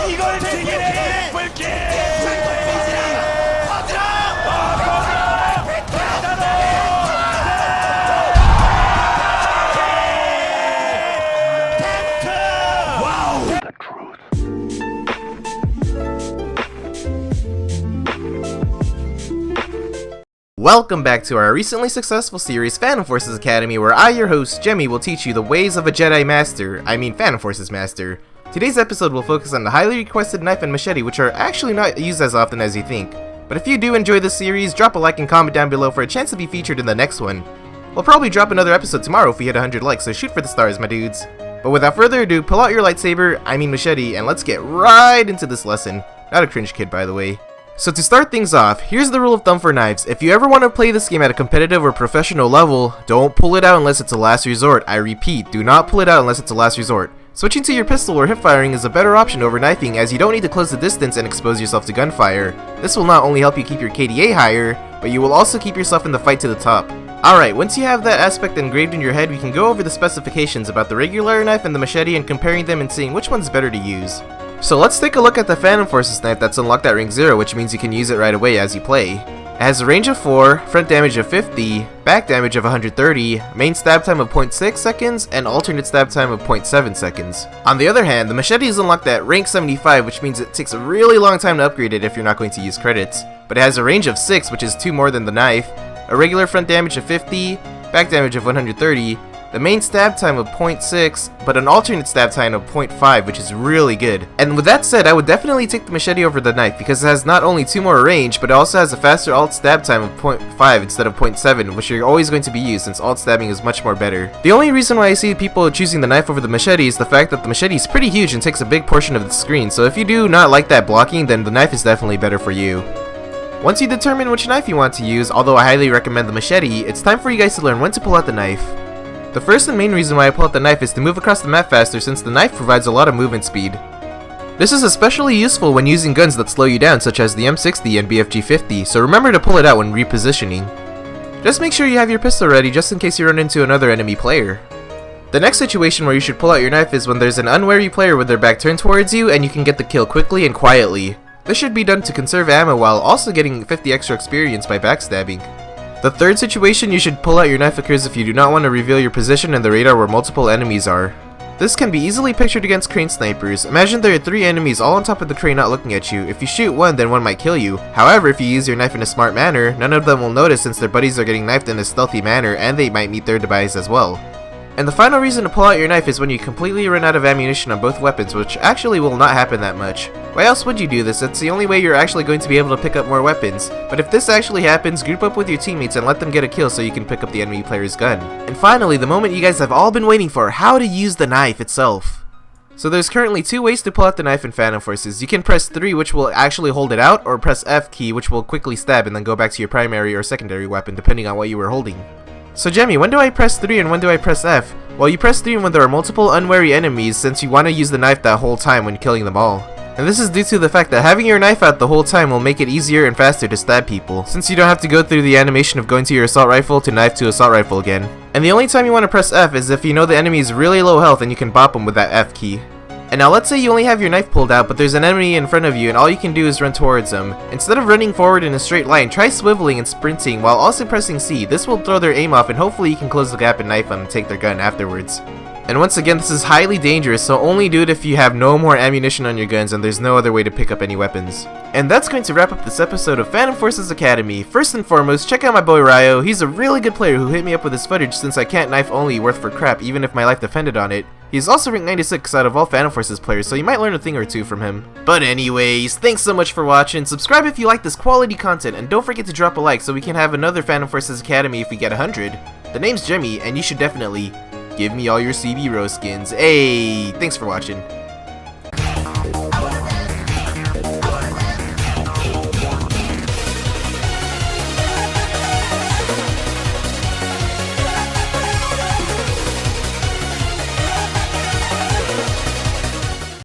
이걸 튀기네. 불길. Welcome back to our recently successful series, Phantom Forces Academy, where I, your host, Jemmy, will teach you the ways of a Jedi Master, Phantom Forces Master. Today's episode will focus on the highly requested knife and machete, which are actually not used as often as you think. But if you do enjoy this series, drop a like and comment down below for a chance to be featured in the next one. We'll probably drop another episode tomorrow if we hit 100 likes, so shoot for the stars, my dudes. But without further ado, pull out your lightsaber, machete, and let's get right into this lesson. Not a cringe kid, by the way. So to start things off, here's the rule of thumb for knives. If you ever want to play this game at a competitive or professional level, don't pull it out unless it's a last resort. I repeat, do not pull it out unless it's a last resort. Switching to your pistol or hip firing is a better option over knifing, as you don't need to close the distance and expose yourself to gunfire. This will not only help you keep your KDA higher, but you will also keep yourself in the fight to the top. Alright, once you have that aspect engraved in your head, we can go over the specifications about the regular knife and the machete and comparing them and seeing which one's better to use. So let's take a look at the Phantom Forces knife that's unlocked at rank 0, which means you can use it right away as you play. It has a range of 4, front damage of 50, back damage of 130, main stab time of 0.6 seconds, and alternate stab time of 0.7 seconds. On the other hand, the machete is unlocked at rank 75, which means it takes a really long time to upgrade it if you're not going to use credits. But it has a range of 6, which is 2 more than the knife, a regular front damage of 50, back damage of 130, the main stab time of 0.6, but an alternate stab time of 0.5, which is really good. And with that said, I would definitely take the machete over the knife because it has not only 2 more range, but it also has a faster alt stab time of 0.5 instead of 0.7, which you're always going to be used since alt stabbing is much more better. The only reason why I see people choosing the knife over the machete is the fact that the machete is pretty huge and takes a big portion of the screen, so if you do not like that blocking, then the knife is definitely better for you. Once you determine which knife you want to use, although I highly recommend the machete, it's time for you guys to learn when to pull out the knife. The first and main reason why I pull out the knife is to move across the map faster, since the knife provides a lot of movement speed. This is especially useful when using guns that slow you down, such as the M60 and BFG-50, so remember to pull it out when repositioning. Just make sure you have your pistol ready just in case you run into another enemy player. The next situation where you should pull out your knife is when there's an unwary player with their back turned towards you and you can get the kill quickly and quietly. This should be done to conserve ammo while also getting 50 extra experience by backstabbing. The third situation you should pull out your knife occurs if you do not want to reveal your position in the radar where multiple enemies are. This can be easily pictured against crane snipers. Imagine there are 3 enemies all on top of the crane not looking at you. If you shoot one, then one might kill you. However, if you use your knife in a smart manner, none of them will notice since their buddies are getting knifed in a stealthy manner and they might meet their demise as well. And the final reason to pull out your knife is when you completely run out of ammunition on both weapons, which actually will not happen that much. Why else would you do this? It's the only way you're actually going to be able to pick up more weapons. But if this actually happens, group up with your teammates and let them get a kill so you can pick up the enemy player's gun. And finally, the moment you guys have all been waiting for, how to use the knife itself. So there's currently 2 ways to pull out the knife in Phantom Forces. You can press 3, which will actually hold it out, or press F key, which will quickly stab and then go back to your primary or secondary weapon depending on what you were holding. So Jemmy, when do I press 3 and when do I press F? Well, you press 3 when there are multiple unwary enemies, since you want to use the knife that whole time when killing them all. And this is due to the fact that having your knife out the whole time will make it easier and faster to stab people, since you don't have to go through the animation of going to your assault rifle to knife to assault rifle again. And the only time you want to press F is if you know the enemy is really low health and you can bop them with that F key. And now let's say you only have your knife pulled out, but there's an enemy in front of you and all you can do is run towards them. Instead of running forward in a straight line, try swiveling and sprinting while also pressing C. This will throw their aim off and hopefully you can close the gap and knife them and take their gun afterwards. And once again, this is highly dangerous, so only do it if you have no more ammunition on your guns and there's no other way to pick up any weapons. And that's going to wrap up this episode of Phantom Forces Academy. First and foremost, check out my boy Ryo. He's a really good player who hit me up with his footage since I can't knife only worth for crap even if my life depended on it. He's also ranked 96 out of all Phantom Forces players, so you might learn a thing or two from him. But anyways, thanks so much for watching, subscribe if you like this quality content, and don't forget to drop a like so we can have another Phantom Forces Academy if we get 100. The name's Jemmy, and you should definitely give me all your CB Rose skins. Hey, thanks for watching.